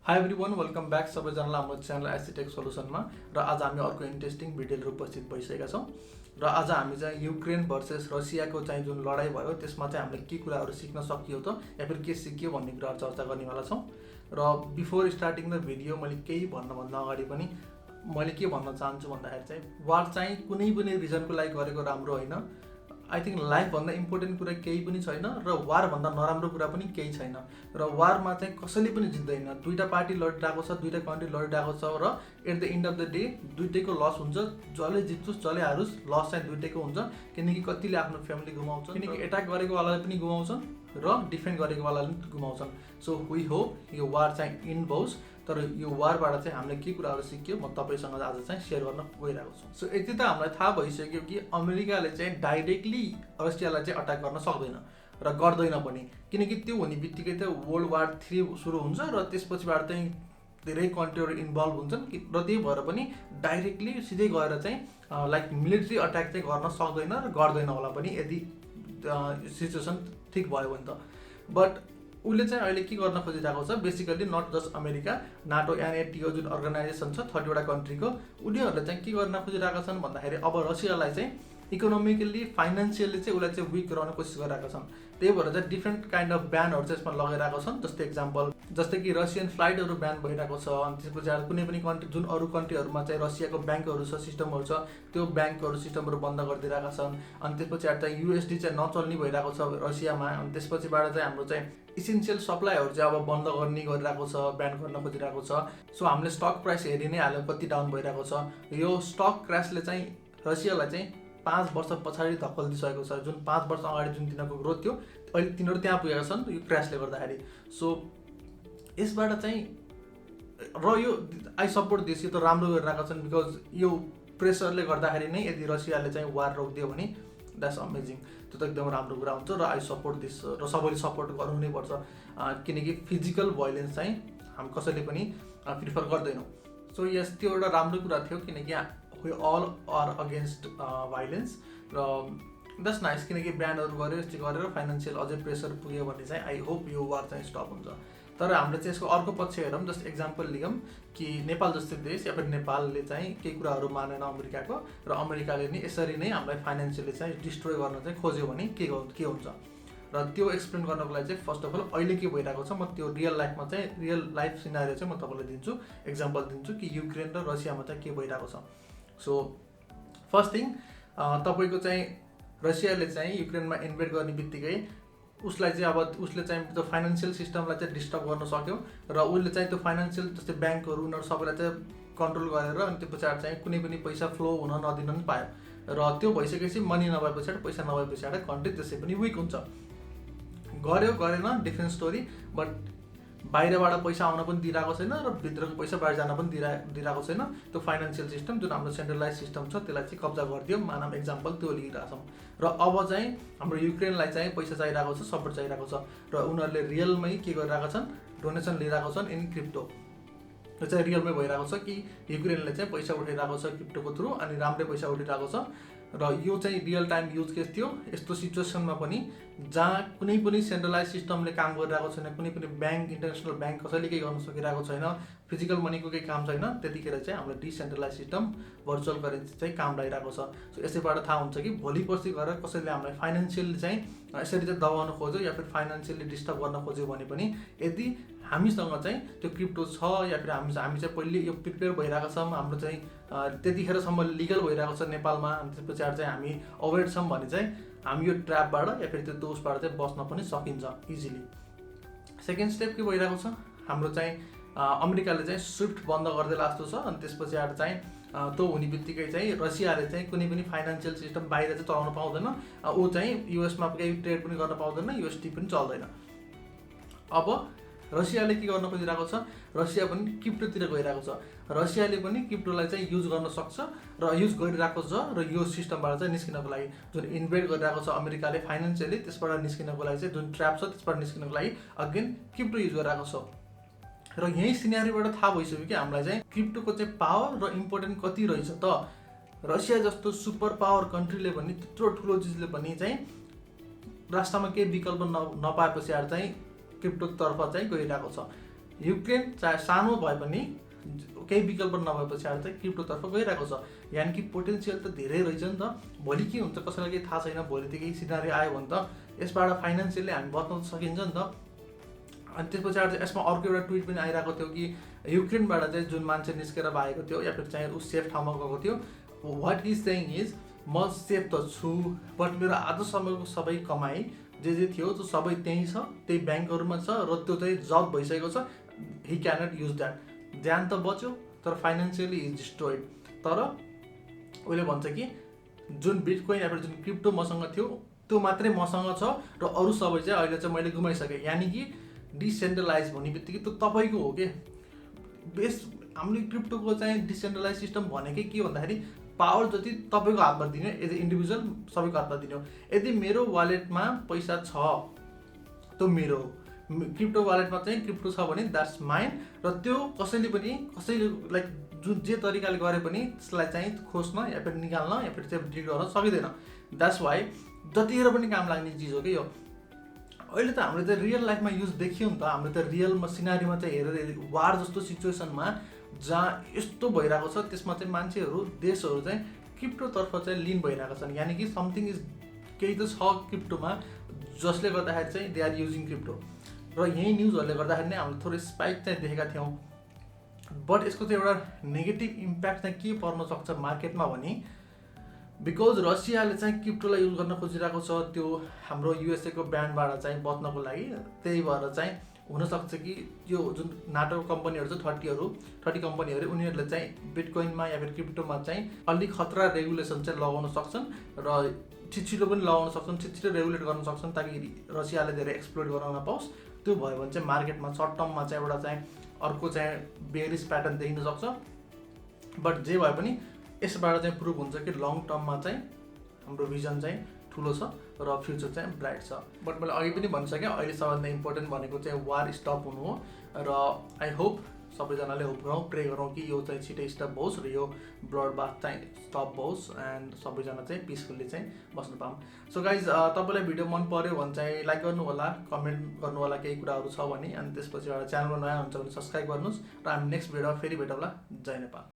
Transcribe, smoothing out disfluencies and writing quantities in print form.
High everyone welcome back सबैजनालाई हाम्रो channel एसिटेक सोल्युसनमा र आज हामी अर्को इन्ट्रेस्टिङ भिडियोले उपस्थित भइसकेका छौँ र आज हामी चाहिँ युक्रेन भर्सेस रसियाको चाहिँ जुन लडाइँ भयो त्यसमा चाहिँ हामीले के कुराहरू सिक्न सकियो त या फिर के सिकियो भन्ने कुराहरू चर्चा गर्नेवाला छौँ र बिफोर स्टार्टिङ द भिडियो मैले केही भन्नुभन्दा अगाडि पनि मैले के भन्न चाहन्छु भन्दाखेरि चाहिँ वार चाहिँ कुनै पनि रिजनको लागि गरेको राम्रो होइन। आई थिङ्क लाइफभन्दा इम्पोर्टेन्ट कुरा केही पनि छैन र वारभन्दा नराम्रो कुरा पनि केही छैन र वारमा चाहिँ कसैले पनि जित्दैन। दुईवटा पार्टी लडिरहेको छ, दुईवटा कन्ट्री लडिरहेको छ र at the end of the day दुइटैको लस हुन्छ। जसले जित्छोस् जसले हारोस् लस चाहिँ दुइटैको हुन्छ, किनकि कतिले आफ्नो फ्यामिली गुमाउँछ, किनकि एट्याक गरेको वालाले पनि गुमाउँछन् र डिफेन्ड गरेको वालाले पनि गुमाउँछन्। सो वी होप यो वार चाहिँ इन्ड होस्, तर यो वारबाट चाहिँ हामीले के कुराहरू सिक्यो म तपाईँसँग आज चाहिँ सेयर गर्न गइरहेको छु। सो यति त हामीलाई थाहा भइसक्यो कि अमेरिकाले चाहिँ डाइरेक्टली रसियालाई चाहिँ अट्याक गर्न सक्दैन र गर्दैन पनि, किनकि त्यो हुने बित्तिकै त वर्ल्ड वार 3 सुरु हुन्छ र त्यसपछिबाट चाहिँ धेरै कन्ट्रीहरू इन्भल्भ हुन्छन् र त्यही भएर पनि डाइरेक्टली सिधै गएर चाहिँ लाइक मिलिट्री अट्याक चाहिँ गर्न सक्दैन र गर्दैन होला पनि यदि सिचुएसन ठिक भयो भने त। बट उसले चाहिँ अहिले के गर्न खोजिरहेको छ, basically not just America, NATO NATO जुन अर्गनाइजेसन छ 30 वटा कन्ट्रीको, उनीहरूले चाहिँ के गर्न खोजिरहेका छन् भन्दाखेरि अब रसियालाई चाहिँ इकोनोमिकली फाइनेन्सियली चाहिँ उसलाई चाहिँ विक गराउने कोसिस गरिरहेका छन्। त्यही भएर चाहिँ डिफ्रेन्ट काइन्ड अफ ब्यानहरू चाहिँ यसमा लगाइरहेको छन्। जस्तै एक्जाम्पल जस्तै कि रसियन फ्लाइटहरू ब्यान भइरहेको छ। अनि त्यसपछि कुनै पनि कन्ट्री जुन अरू कन्ट्रीहरूमा चाहिँ रसियाको ब्याङ्कहरू छ, सिस्टमहरू छ, त्यो ब्याङ्कहरू सिस्टमहरू बन्द गरिदिइरहेका छन्। अनि त्यसपछि चाहिँ युएसडी चाहिँ नचल्ने भइरहेको छ रसियामा। अनि त्यसपछिबाट चाहिँ हाम्रो चाहिँ इसेन्सियल सप्लाईहरू चाहिँ अब बन्द गर्ने गरिरहेको छ, ब्यान गर्न खोजिरहेको छ। सो हामीले स्टक प्राइस हेरि नै हाल्यो कति डाउन भइरहेको छ। यो स्टक क्रासले चाहिँ रसियालाई चाहिँ 5 वर्ष पछाडि धक्कल दिइसकेको छ। जुन 5 वर्ष अगाडि जुन तिनीहरूको ग्रोथ थियो अहिले तिनीहरू त्यहाँ पुगेका छन् यो क्रासले गर्दाखेरि। सो यसबाट चाहिँ र यो आई सपोर्ट दिस, यो त राम्रो गरिरहेका छन्, बिकज यो प्रेसरले गर्दाखेरि नै यदि रसियाले चाहिँ वार रोकिदियो भने द्याट्स अमेजिङ, त्यो त एकदम राम्रो कुरा हुन्छ र आई सपोर्ट दिस र सबैले सपोर्ट गर्नु नै पर्छ, किनकि फिजिकल भाइलेन्स चाहिँ हामी कसैले पनि प्रिफर गर्दैनौँ। सो यस त्यो एउटा राम्रो कुरा थियो, किनकि we all are against violence र द्याट्स नाइस, किनकि ब्यानहरू गऱ्यो यस्तो गरेर फाइनेन्सियल अझै प्रेसर पुग्यो भने चाहिँ आई होप यो वार चाहिँ स्टप हुन्छ। तर हामीले चाहिँ यसको अर्को पक्ष हेरौँ, जस्ट एक्जाम्पल लियौँ कि नेपाल जस्तै देश या फिर नेपालले चाहिँ केही कुराहरू मानेन अमेरिकाको र अमेरिकाले नि यसरी नै हामीलाई फाइनेन्सियली चाहिँ डिस्ट्रोय गर्न चाहिँ खोज्यो भने के हुन्छ र त्यो एक्सप्लेन गर्नको लागि चाहिँ फर्स्ट अफ अल अहिले के भइरहेको छ म त्यो रियल लाइफमा चाहिँ रियल लाइफ सिनारियो चाहिँ म तपाईँलाई दिन्छु, एक्जाम्पल दिन्छु कि युक्रेन र रसियामा चाहिँ के भइरहेको छ। सो फर्स्ट थिङ, तपाईँको चाहिँ रसियाले चाहिँ युक्रेनमा इन्भेड गर्ने बित्तिकै उसलाई चाहिँ अब उसले चाहिँ त्यो फाइनेन्सियल सिस्टमलाई चाहिँ डिस्टर्ब गर्न सक्यो र उसले चाहिँ त्यो फाइनेन्सियल जस्तै ब्याङ्कहरू उनीहरू सबैलाई चाहिँ कन्ट्रोल गरेर अनि त्यो पछाडि चाहिँ कुनै पनि पैसा फ्लो हुन नदिन पनि पायो र त्यो भइसकेपछि मनी नभए पछाडि पैसा नभए पछाडि कन्ट्री त्यसै पनि विक हुन्छ। गर्यो गरेन डिफ्रेन्ट स्टोरी, बट बाहिरबाट पैसा आउन पनि दिइरहेको छैन र भित्रको पैसा बाहिर जान पनि दिइरहेको छैन। त्यो फाइनेन्सियल सिस्टम जुन हाम्रो सेन्ट्रलाइज सिस्टम छ त्यसलाई चाहिँ कब्जा गरिदियो, मानव एक्जाम्पल त्यो लिइरहेछौँ। र अब चाहिँ हाम्रो युक्रेनलाई चाहिँ पैसा चाहिरहेको छ, सपोर्ट चाहिरहेको छ र उनीहरूले रियलमै के गरिरहेका छन्, डोनेसन लिइरहेको छन् इन क्रिप्टो। यो चाहिँ रियलमै भइरहेको छ कि युक्रेनले चाहिँ पैसा उठाइरहेको छ क्रिप्टोको थ्रु अनि राम्रै पैसा उठाइरहेको छ र यो चाहिँ रियल टाइम युज केस थियो। यस्तो सिचुएसनमा पनि जहाँ कुनै पनि सेन्ट्रलाइज सिस्टमले काम गरिरहेको छैन, कुनै पनि ब्याङ्क इन्टरनेसनल ब्याङ्क कसैले केही गर्न सकिरहेको छैन, फिजिकल मनीको केही काम छैन, त्यतिखेर चाहिँ हाम्रो डिसेन्ट्रलाइज सिस्टम भर्चुअल करेन्सी चाहिँ काम लागिरहेको छ। सो यसैबाट थाहा हुन्छ कि भोलि पर्सि गएर कसैले हामीलाई फाइनेन्सियली चाहिँ यसरी चाहिँ दबाउन खोज्यो या फिर फाइनेन्सियली डिस्टर्ब गर्न खोज्यो भने पनि यदि हामीसँग चाहिँ त्यो क्रिप्टो छ या फिर हामी चाहिँ पहिले यो प्रिपेयर भइरहेको छौँ, हाम्रो चाहिँ त्यतिखेरसम्म लिगल भइरहेको छ नेपालमा, अनि त्यस पछाडि चाहिँ हामी अवेर छौँ भने चाहिँ हामी यो ट्र्यापबाट या फिर त्यो दोषबाट चाहिँ बस्न पनि सकिन्छ इजिली। सेकेन्ड स्टेप के भइरहेको छ, हाम्रो चाहिँ अमेरिकाले चाहिँ स्विफ्ट बन्द गरिदिएला जस्तो छ। अनि त्यस पछाडि चाहिँ त्यो हुने बित्तिकै चाहिँ रसियाले चाहिँ कुनै पनि फाइनेन्सियल सिस्टम बाहिर चाहिँ चलाउन पाउँदैन, ऊ चाहिँ युएसमा केही ट्रेड पनि गर्न पाउँदैन, युएसटी पनि चल्दैन। अब रसियाले के गर्न खोजिरहेको छ, रसिया पनि क्रिप्टोतिर गइरहेको छ। रसियाले पनि क्रिप्टोलाई चाहिँ युज गर्न सक्छ र युज गरिरहेको छ र यो सिस्टमबाट चाहिँ निस्किनको लागि जुन इन्भेस्ट गरिरहेको छ अमेरिकाले फाइनेन्सियली, त्यसबाट निस्किनको लागि चाहिँ जुन ट्र्याप छ त्यसबाट निस्किनको लागि अगेन क्रिप्टो युज गरिरहेको छ। र यही सिनेरियोबाट थाहा भइसक्यो कि हामीलाई चाहिँ क्रिप्टोको चाहिँ पावर र इम्पोर्टेन्ट कति रहेछ त। रसिया जस्तो सुपर पावर कन्ट्रीले पनि त्यत्रो ठुलो चिजले पनि चाहिँ राष्ट्रमा केही विकल्प नपाए पछाडि चाहिँ क्रिप्टोतर्फ चाहिँ गइरहेको छ। युक्रेन चाहे सानो भए पनि केही विकल्प नभए पछाडि चाहिँ क्रिप्टोतर्फ गइरहेको छ। यानि कि पोटेन्सियल त धेरै रहेछ नि त। भोलि के हुन्छ कसैलाई केही थाहा छैन, भोलि त केही सिनारी आयो भने त यसबाट फाइनेन्सियली हामी बच्न सकिन्छ नि त। अनि त्यस पछाडि चाहिँ यसमा अर्को एउटा ट्विट पनि आइरहेको थियो कि युक्रेनबाट चाहिँ जुन मान्छे निस्केर भागेको थियो या फिर चाहिँ ऊ सेफ ठाउँमा गएको थियो, वाट इज सेइङ इज म सेफ त छु बट मेरो आजसम्मको सबै कमाइ जे थियो त्यो सबै त्यहीँ छ, त्यही ब्याङ्कहरूमा छ र त्यो चाहिँ जब भइसकेको छ। ही क्यानट युज द्याट। ज्यान त बच्यो तर फाइनेन्सियली इज डिस्ट्रोइड। तर उसले भन्छ कि जुन बिटकोइन या फिर जुन क्रिप्टो मसँग थियो त्यो मात्रै मसँग छ र अरू सबै चाहिँ अहिले चाहिँ मैले गुमाइसकेँ। यानि कि डिसेन्ट्रलाइज भन्ने बित्तिकै त्यो तपाईँको हो कि बेस। हामीले क्रिप्टोको चाहिँ डिसेन्ट्रलाइज सिस्टम भनेकै के भन्दाखेरि पावर जति तपाईँको हातमा दिने एज ए इन्डिभिजुअल सबैको हातमा दिने हो। यदि मेरो वालेटमा पैसा छ त्यो मेरो हो, क्रिप्टो वालेटमा चाहिँ क्रिप्टो छ भने द्याट्स माइन र त्यो कसैले लाइक जुन जे तरिकाले गरे पनि त्यसलाई चाहिँ खोज्न या फिर निकाल्न या फिर चाहिँ डिलिट गर्न सकिँदैन। द्याट्स वाइ जतिखेर पनि काम लाग्ने चिज हो कि यो। अहिले त हामीले चाहिँ रियल लाइफमा युज देखियो नि त। हामीले त रियलमा सिनारीमा चाहिँ हेरेर वार जस्तो सिचुएसनमा जहाँ यस्तो भइरहेको छ त्यसमा चाहिँ मान्छेहरू देशहरू चाहिँ क्रिप्टोतर्फ चाहिँ लिन भइरहेका छन्। यानि कि समथिङ इज केही त छ क्रिप्टोमा जसले गर्दाखेरि चाहिँ दे आर युजिङ क्रिप्टो। र यही न्युजहरूले गर्दाखेरि नै हामीले थोरै स्पाइक चाहिँ देखेका थियौँ। बट यसको चाहिँ एउटा नेगेटिभ इम्प्याक्ट चाहिँ के पर्न सक्छ मार्केटमा भने बिकज रसियाले चाहिँ क्रिप्टोलाई युज गर्न खोजिरहेको छ त्यो हाम्रो युएसएको ब्यान्डबाट चाहिँ बच्नको लागि। त्यही भएर चाहिँ हुनसक्छ कि यो जुन नाटो कम्पनीहरू छ 30 कम्पनीहरू उनीहरूले चाहिँ बिटकोइनमा या फिर क्रिप्टोमा चाहिँ अलिक खतरा रेगुलेसन चाहिँ लगाउन सक्छन् र छिटो पनि लगाउन सक्छन्, छिटो रेगुलेट गर्न सक्छन् ताकि रसियाले धेरै एक्सप्लोइट गर्न नपाओस्। त्यो भयो भने चाहिँ मार्केटमा सर्ट टर्ममा चाहिँ एउटा चाहिँ अर्को चाहिँ बेयरिश प्याटर्न देखिन सक्छ। बट जे भए पनि यसबाट चाहिँ प्रुभ हुन्छ कि लङ टर्ममा चाहिँ हाम्रो भिजन चाहिँ ठुलो छ र फ्युचर चाहिँ ब्राइट छ। बट मैले अघि पनि भनिसकेँ अहिले सबभन्दा इम्पोर्टेन्ट भनेको चाहिँ वार स्टप हुनु हो र आई होप सबैजनाले होप गरौँ, प्रे गरौँ कि यो चाहिँ छिटै स्टप होस् र यो ब्लड बाथ चाहिँ स्टप होस् एन्ड सबैजना चाहिँ पिसफुल्ली चाहिँ बस्नु पाऊँ। सो गाइज तपाईँलाई भिडियो मन पर्यो भने चाहिँ लाइक गर्नु होला, कमेन्ट गर्नु होला केही कुराहरू छ भने, अनि त्यसपछि एउटा च्यानलमा नयाँ हुन्छ भने सब्सक्राइब गर्नुहोस् र हामी नेक्स्ट भिडियोमा फेरि भेटौँला। जय नेपाल।